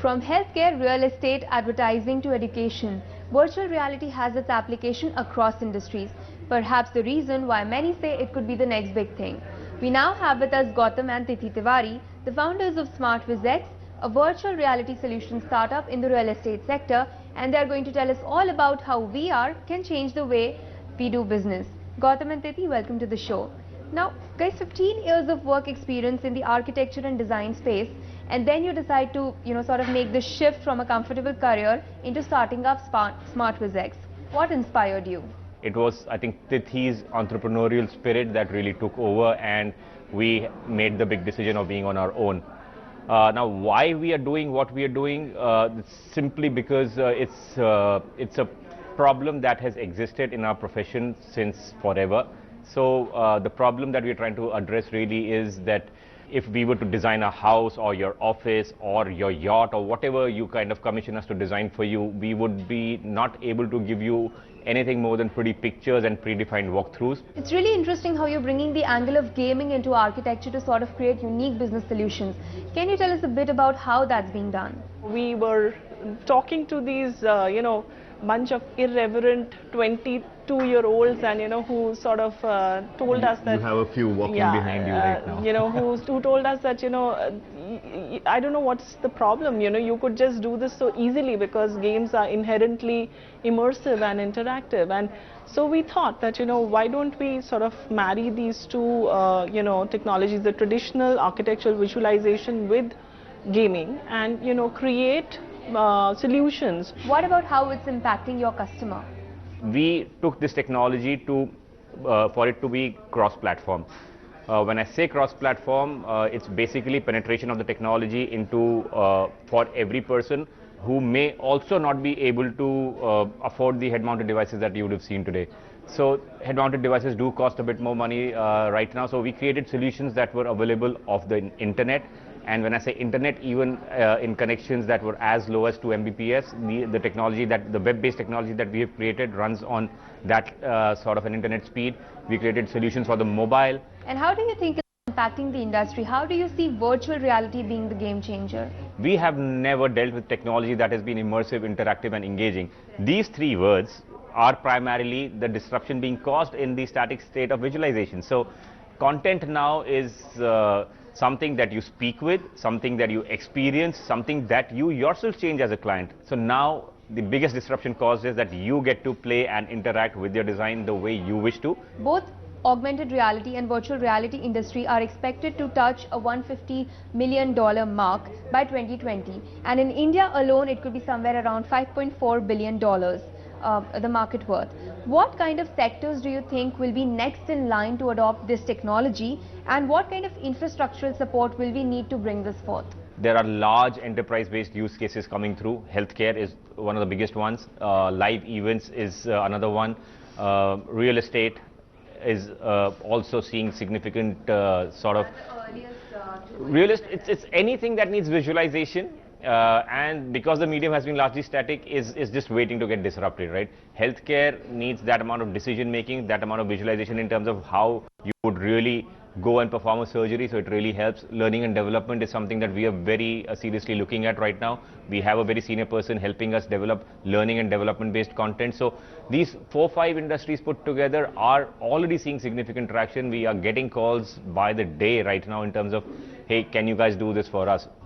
From healthcare, real estate, advertising to education, virtual reality has its application across industries. Perhaps the reason why many say it could be the next big thing. We now have with us Gautam and Tithi Tewari, the founders of SmartVizX, a virtual reality solution startup in the real estate sector, and they are going to tell us all about how VR can change the way we do business. Gautam and Tithi, welcome to the show. Now, guys, 15 years of work experience in the architecture and design space, and then you decide to, sort of make the shift from a comfortable career into starting up SmartVizX. What inspired you? It was, I think, Tithi's entrepreneurial spirit that really took over, and we made the big decision of being on our own. Now, why we are doing what we are doing? Simply because it's a problem that has existed in our profession since forever. So the problem that we are trying to address really is that if we were to design a house or your office or your yacht or whatever you kind of commission us to design for you, we would be not able to give you anything more than pretty pictures and predefined walkthroughs. It's really interesting how you're bringing the angle of gaming into architecture to sort of create unique business solutions. Can you tell us a bit about how that's being done? We were talking to these, bunch of irreverent 22-year-olds and, who sort of told us that... You have a few walking behind you right now. Who told us that, I don't know what's the problem, you could just do this so easily because games are inherently immersive and interactive. And so we thought that, why don't we sort of marry these two, technologies, the traditional architectural visualization with gaming and, create solutions. What about how it's impacting your customer? We took this technology to for it to be cross-platform. When I say cross-platform, it's basically penetration of the technology into for every person who may also not be able to afford the head-mounted devices that you would have seen today. So head-mounted devices do cost a bit more money right now. So we created solutions that were available off the internet. And when I say internet, even in connections that were as low as 2 Mbps, the technology the web-based technology that we have created runs on that sort of an internet speed. We created solutions for the mobile. And how do you think it's impacting the industry? How do you see virtual reality being the game changer? We have never dealt with technology that has been immersive, interactive and engaging. These three words are primarily the disruption being caused in the static state of visualization. So content now is something that you speak with, something that you experience, something that you yourself change as a client. So now the biggest disruption caused is that you get to play and interact with your design the way you wish to. Both augmented reality and virtual reality industry are expected to touch a $150 million mark by 2020. And in India alone, it could be somewhere around $5.4 billion. The market worth. What kind of sectors do you think will be next in line to adopt this technology, and what kind of infrastructural support will we need to bring this forth? There are large enterprise-based use cases coming through. Healthcare is one of the biggest ones. Live events is another one. Real estate is also seeing significant sort of... It's anything that needs visualization. And because the medium has been largely static, is just waiting to get disrupted, right? Healthcare needs that amount of decision making, that amount of visualization in terms of how you would really go and perform a surgery, so it really helps. Learning and development is something that we are very seriously looking at right now. We have a very senior person helping us develop learning and development based content. So these 4-5 industries put together are already seeing significant traction. We are getting calls by the day right now in terms of, hey, can you guys do this for us?